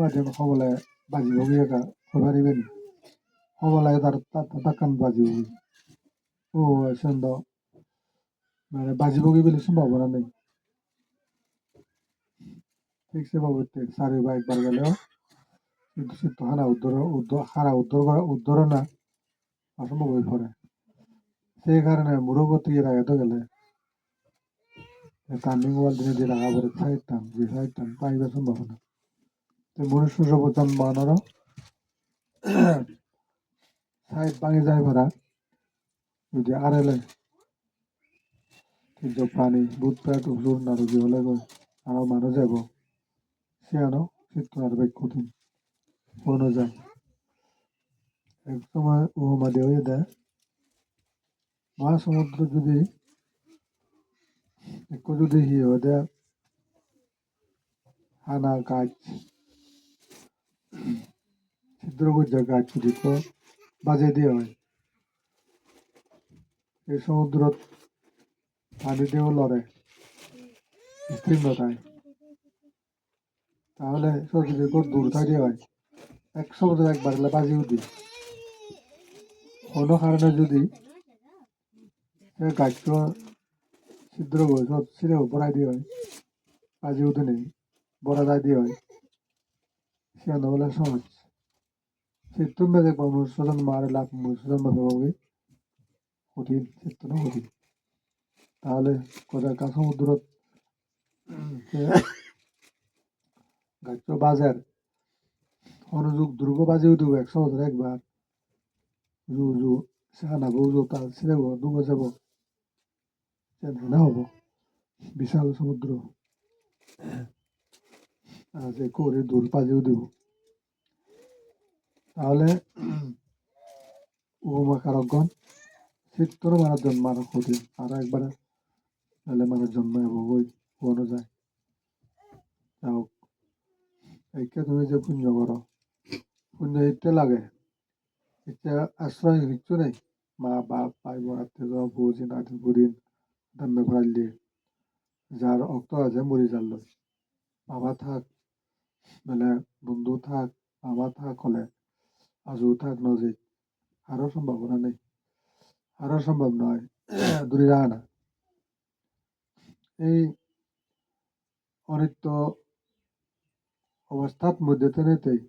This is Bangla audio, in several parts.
বাজন হবলে বাজি ভগি একা হবারিবেন হবলে তাকান বাজি ভগি ও সন্দ মানে বাজি ভগি বলে সম্ভাবনা নেই ঠিক সেভাবে সারি বা একবার গেলেও কিন্তু সে তো উদ্ধার না অসম্ভব হয়ে পড়ে সেই কারণে মুরগতি এর আগে তো গেলে টার্নিং ওয়াল দিয়ে যে লাগা পড়ে সাইড টান পাইবার সম্ভাবনা তো মনুষ্য সভ্য জন্মানোরও সাইড ভাঙি যায় ভরা যদি আড়ালে কিন্তু পানি বুট পেট উজুর নারী হলে গই আরো মানুষ যাব সে আনো শীত আর বেগ কঠিন কোনো যায় এক সময় উপমাদে হয়ে দেয় মহাসমুদ্র যদি একটু যদি হয়ে দেয় হানা গাছ ছিদ্র গুজা গাছ যদি বাজে দিয়ে হয় এই সমুদ্র পানি দিয়েও লড়ে স্থিরতায় তাহলে যদি খুব দূর থাকে হয় এক সমুদ্র একবার গেলে বাজিও দিই কোনো কারণে যদি গাছটা ছিদ্র করে সব ছিঁড়ে বড়াই দিয়ে হয় বাজিও তো নেই বড়া দায় দিয়ে হয় সে বলে সহজ তুমি দেখবো মনুষ্যজন মারে লাভ মনুষ্যজন ভাবে কঠিন চিত্ত না কঠিন তাহলে কোথায় কা সমুদ্র গাছ বাজার অনুযোগ দুর্গ বাজেও দেবো এক সমুদ্র একবার জু জু সেখানে বউজো তার ছেড়ে ডুবে যাব না হবো বিশাল সমুদ্র যে করে দূর বাজেও দেব তাহলে উপমা কারকগণ চিত্তর মারার জন্ম আরো কঠিন আরো একবার নাহলে মানুষ জন্ম বই কোনো যায় যাও এইকে তুমি যে পুণ্য করো পুণ্য ইতে লাগে ইতে আশ্রয় কিচ্ছু নেই মা বাপ ভাই বোন আত্মীয় বুঝি নাতি বুড়িন দাম্মে ভরাইলে যার অক্ত আছে মরি যাল বাবা থাক বেলে বন্ধু থাক বাবা থাক হলে আজও থাক নজিক আরো সম্ভাবনা নেই আরো সম্ভব নয় দূরে রাখা না এই অনিত্য অবস্থার মধ্যে তেনেতেই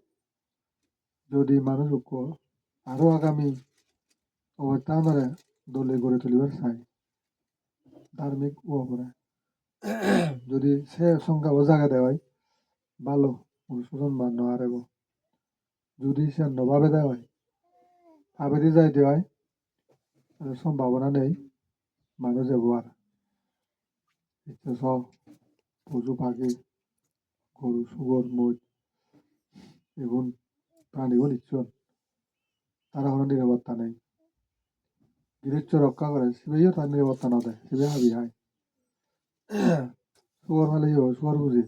যদি মানুষ আরো আগামী অবস্থা মানে দলে গড়ে তুলিবার চাই ধার্মিক উপরে যদি সে সংখ্যা ও জায়গা দেওয়ায় ভালো অনুশোচন বা নহারেব যদি সে নভাবে দেওয়ায় আবেদি যাই দেওয়ায় সম্ভাবনা নেই মানুষ যাব আর ইচ্ছে সব পশু পাখি গরু শুগর মুজ এগুন প্রাণীগুলো ইচ্ছন তারা কোনো নিরাপত্তা নেই গৃহচ্ছ রক্ষা করে সিবেও তার নিরাপত্তা না দেয় সিবে হাবি হয় শুগর ফেলে শুগর বুঝি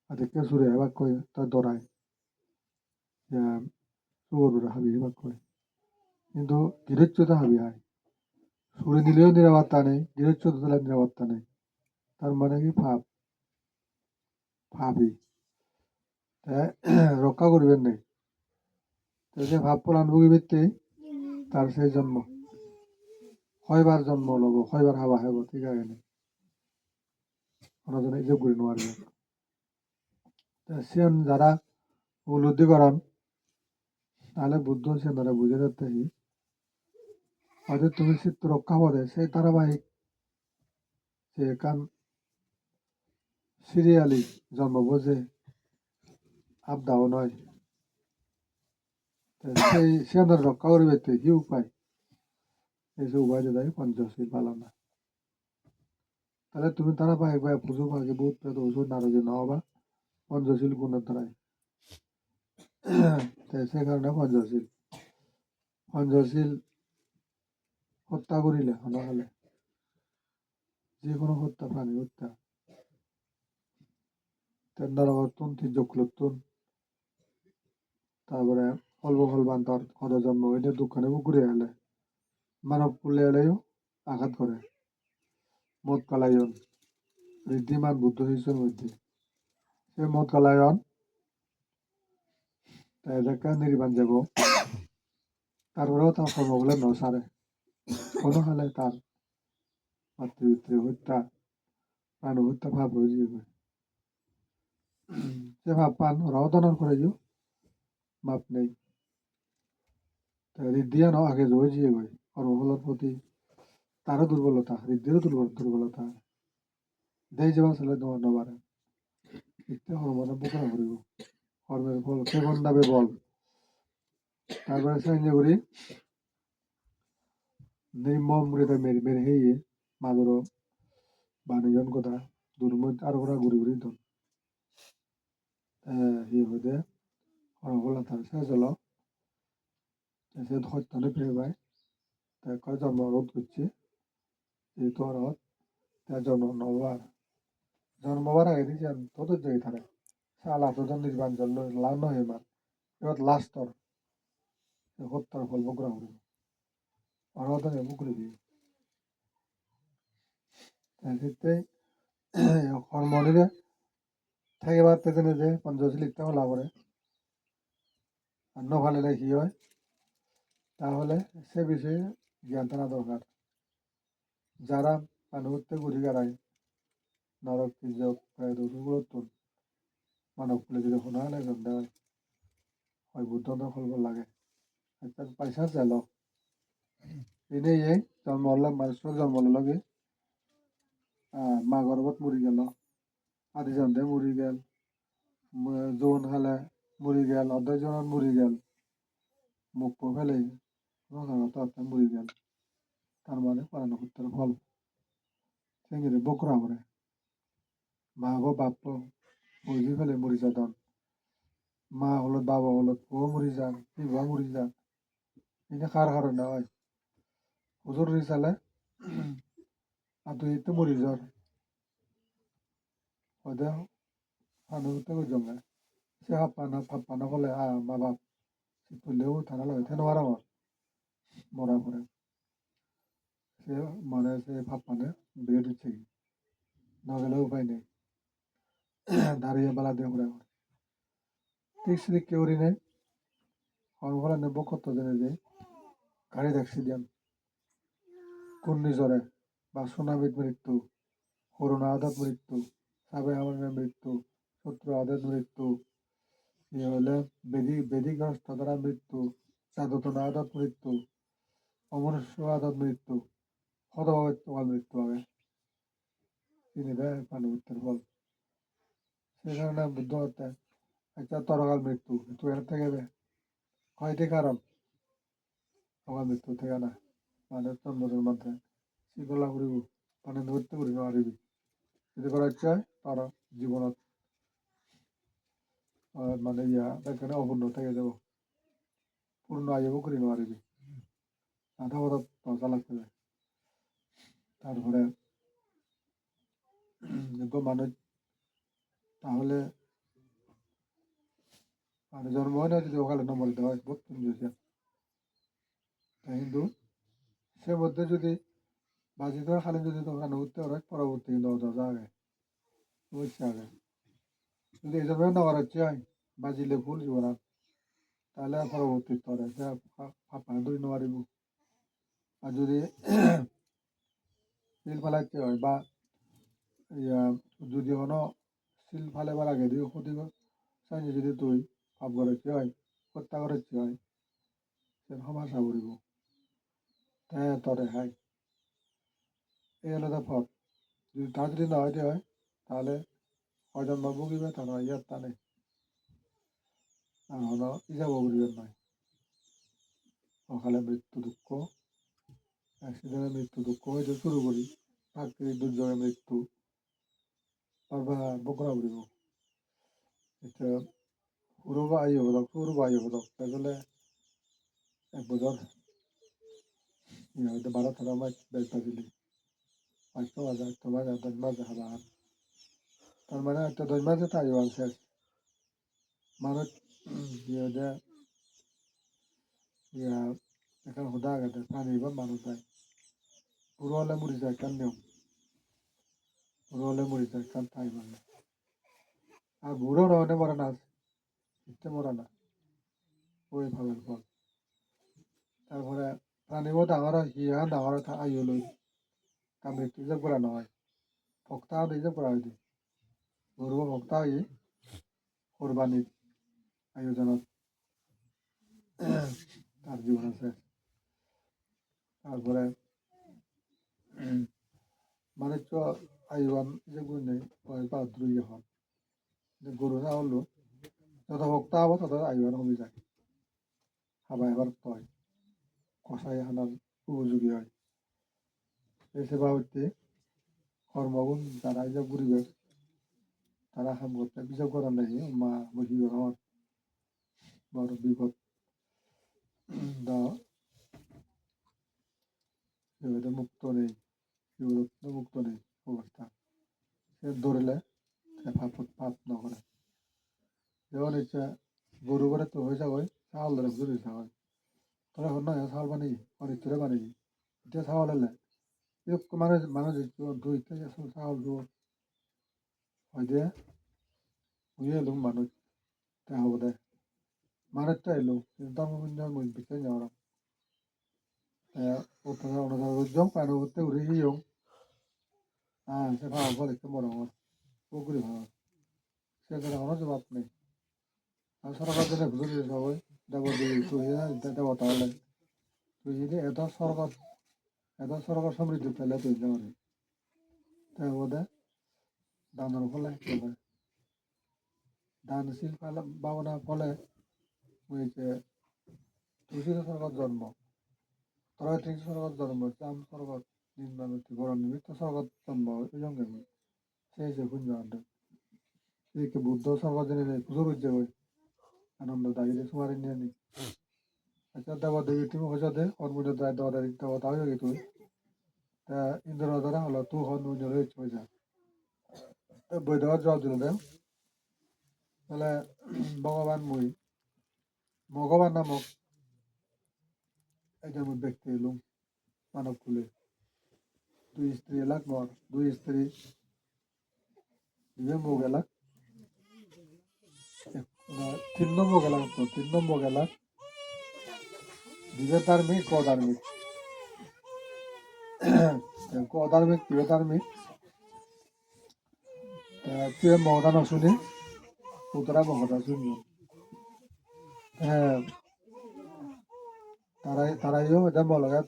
আর দেখতে সুরে এবার কই তার দরায় শুগর বুড়ে হাবি এবার কই কিন্তু গৃহচ্ছতে হাবি হয় সুরে দিলেও নিরাপত্তা নেই গৃহচ্ছ দিলে নিরাপত্তা নেই তার মানে কি ভাবি রক্ষা করবেন নেই সে ভাব পলান ভুগি ভিত্তি তার সেই জন্ম কয়বার জন্ম লব কয়বার হাবা হব ঠিক আছে নেই কোনোজনে ইজব করে নোয়ারবে সিয়ান যারা উপলব্ধি করান তাহলে বুদ্ধ সে তারা বুঝে যাতে হয়তো তুমি চিত্ত রক্ষা পদে সেই ধারাবাহিক সে কান সিরিয়ালি জন্ম বোঝে আপদাও নয় সেই সে রক্ষা করবে কি উপায় এই যে উপায় দেয় পঞ্চশীল পালনা তাহলে তুমি ধারাবাহিক ভাই পুজো পাখি বহুত ওষুধ নারদে নহবা পঞ্চশীল গুণের দ্বারাই সে কারণে পঞ্চশীল হত্যা করিলে হলে যে কোনো হত্যা প্রাণী হত্যা তেন্দারবর্তন তির্যকুলোত্তন তারপরে অল্প ফলবান্তর কত জন্ম এটা দুঃখানে ঘুরে এলে মানব কুলে এলেও আঘাত করে মদ কালায়ন ঋদ্ধিমান বুদ্ধ শিষ্যের মধ্যে সে মদ কালায়ন তাই দেখা নির্বাণ যাব তারপরেও তার কর্মগুলো ন সারে কোনো হালে তার মাতৃপিতৃ হত্যা প্রাণ হত্যা ভাব হয়ে যাবে সে ভাব পান ওরাও দনন করে যু মাপ নেই হৃদয় ন আগে জয় জিয়ে গই কর্মফলের প্রতি তারও দুর্বলতা হৃদয়েরও দুর্বলতা দেই যাওয়া ছেলে তোমার নবারে ইত্যে হরমনে বোকরা করিব কর্মের ফল কে গন্ডাবে বল তারপরে সে করি নির্মম মৃত মেরে মেরে হেয়ে মাদুর বাণীজন কথা দুর্মত আর ওরা ঘুরি ঘুরি তো হি হইতে হরফলা তার শেষ হলো সে হত্যা ফিরে পায় তাই কয় জন্ম রোধ করছে এই তো রথ তার জন্মবার আগে দিয়েছে তত যাই থাকে সালা তোদের নির্বাণ জল লাভ নয় এবার এবার লাস্টর হত্যার ফল বকরা করিব অরহত নেব করিবি সেক্ষেত্রে হরমোনিরে থেকে বার পেতে যে পঞ্চশী লিখতে হলা করে আর নভালে কি হয় তাহলে সে বিষয়ে জ্ঞান থাকা দরকার যারা পানুতে ঘুরি গাড়ায় নরক তির্যক গুরুত্ব মানব খুলে যদি শোনা হলে গন্ধে হয় বুদ্ধ ফলব লাগে পয়সা চাল এনেই এই জন্ম হলে মানুষের জন্ম লগে মা গর্ভত মরি গেল আদি জন্মে মরি গেল যৌন খালে মরি গেল অর্ধেক জনের মরি গেল মুখ ফেলে মরি গেল তার মানে পড়ানো করতে ফল সেঙ্গিরে বকরা করে মা গো বাপ বুঝি ফেলে মরি যাদন মা হলত বাবা হলত ও মরি যান বিবাহ মরি যান এটা কার কারণে হয় হুজুর রিসালে আর তুই তো মরি যার হয়তো হানুতে জমে সে হাপ্পানা বলে মা বাপ তুললেও থানা লাগে থেন আমার মরা করে সে মানে সে ভাপ্পানে বিয়ে দিচ্ছে কি না গেলে উপায় নেই দাঁড়িয়ে বেলা দিয়ে ঘুরে ঠিক সেদিক কেউ নেই হরফলা নেব কত জনে যে গাড়ির অ্যাক্সিডেন্ট ঘূর্ণিঝড়ে বা সুনামির মৃত্যু করোনা আঘাত মৃত্যু সাবে হামলার মৃত্যু শত্রু আঘাত মৃত্যু হলে বেদিগ্রস্ত দ্বারা মৃত্যু চাদতনা আঘাত মৃত্যু অমনুষ্য আঘাত মৃত্যু হতভাবে তোমার মৃত্যু হবে তিনি দেয় পানি উত্তর ফল সেই কারণে বুদ্ধ হত্যা একটা তরকাল মৃত্যু তুই এর থেকে কয়টি কারণ তরকাল মৃত্যু থেকে না মানে জন্মদের মধ্যে শৃঙ্খলা করিব মানে নৃত্য করিব পাৰিবি যদি করার চায় তার জীবনত মানে এখানে অপূর্ণ থেকে যাব পূর্ণ আয়ু করি নোৱাৰিবি আধা পথত দরজা লাগবে তারপরে মানুষ তাহলে মানে জন্ম হয় না যদি ওখানে নম্বর দেওয়া হয় বহুত দিয়েছে কিন্তু সে মধ্যে যদি বাজি ধরে খালি যদি ওখানে উঠতে পারে পরবর্তী দরজা আগে বুঝছে আগে যদি এই জন্য না করার চাই বাজিলে ভুল জীবন তাহলে পরবর্তী তরে সে পানি ধরে নোৱাৰিব আর যদি শিল ফেলাইতে হয় বা যদি কোনো শিল ফালেবার আগে দিয়ে ক্ষতি চাইনি যদি তুই পাপ করেছি হয় হত্যা করেছি হয় সে সমাশা করিব হ্যাঁ তরে হাই এই হলো তার পথ যদি তা যদি না হইতে হয় তাহলে হয়তো ভুগিবে তা নয় ইয়ার তা নেই আর হলো ইজা বগরিবেন নয় সকালে মৃত্যু দুঃখ অ্যাক্সিডেন্টের মৃত্যু দুঃখ হইতে শুরু করি প্রাকৃতিক দুর্যোগের মৃত্যু বারবার বকরা উড়িব এটা পুরো বায়ু হলো তাহলে এক বছর হয়তো 12-13 মাস বেচা দিলি 500,000 তোমার 10 মাস হাজার তার মানে একটা 10 মাসে তাই শেষ মানুষ ইয়ে এখন হুদা গেছে পানি বা মানুষ যায় পুরো হলে মরি যায় কেন নিয়ম পুরো হলে মরি যায় কেন তাই মানে আর বুড়ো রহনে মরে না ইচ্ছে মরে না ওই ভাবের ফল তারপরে প্রাণীও ডাঙৰ হিয়া ডাঙৰ আয়ু লৈ তাৰ মৃত্যু যে কৰা নহয় ভক্তা দি যে কৰা হয় গৰু ভক্তা হৈ কোরবানির আয়োজনত তার জীবন আছে তারপরে মানুষ আইবান যেগুলো নেই বা দ্রুই হন গরু না হলো যত ভক্তা হবো তত আইবান কমে যায় হাবা এবার তয় কষাই হানার উপযোগী হয় এই সেবা হইতে কর্মগুণ যারা যে পরিবেশ তারা হাম করতে বিচার করার নাকি মা বসি হওয়ার বড় বিপদ সেবাতে মুক্ত নেই বিপদ মুক্ত নেই অবস্থা সে ধরলে সে পাপ নকরে যেমন ইচ্ছা গরু করে তো হয়ে যাবে চাউল ধরে বুঝে দিতে হয় তোরা হন না চাউল বানিয়ে অনিত্রে বানিয়ে এটা চাউল হলে মানুষ মানুষ দুই থেকে চাউল দু হয় যে বুঝে এলো মানুষ তা হবো দে মানুষটা এলো কিন্তু ধর্মপুঞ্জ মই বিচার যাওয়ার অনুযায়ী পানি করতে উড়ে গিয়েও হ্যাঁ সে ভাব বলে একটু বড় আমার পুকুরি ভাব সে তারা কোনো জবাব নেই আর সরকার দিলে বুঝে দিতে সবাই দেবর দিয়ে তুই দেবতা হলে তুই যদি এত সরকার সমৃদ্ধি পেলে তুই যাওয়ারে তাই বোধে দানের ফলে দানশীল ফলে ভাবনার ফলে হয়েছে তুলসীর সরকার জন্ম তোরা ঠিক সরকার জন্ম চাম সরকার নিম্নানুতি গরম নিমিত্ত সরকার জন্ম ওই সঙ্গে সেই সে পুণ্য আনতে এদিকে বুদ্ধ সরকার জেনে পুজো করছে ওই আনন্দ দাঁড়িয়ে সুমারি নিয়ে নি আচ্ছা দেবা দেবী তুমি হয়েছে দে কর্মজ দেওয়া দেবতা হয়ে গেছে তুই তা ইন্দ্র দ্বারা হলো তু হন হয়েছে হয়ে যা বই দেওয়ার জবাব দিল দেন তাহলে ভগবান মই ভগবান নামক একজন ব্যক্তি এলুম মানব কুলে দুই স্ত্রী এলাক মর দুই স্ত্রী দুই মুখ এলাক 3 নম্বর এলাক তো 3 নম্বর এলাক দিবে ধার্মিক অধার্মিক অধার্মিক দিবে ধার্মিক তুই মহদান শুনি পুতরা মহদা শুনি হ্যাঁ তারাইও এটা বলগা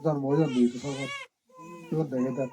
জন্ম দিয়েছে সরকার দেখে দেখ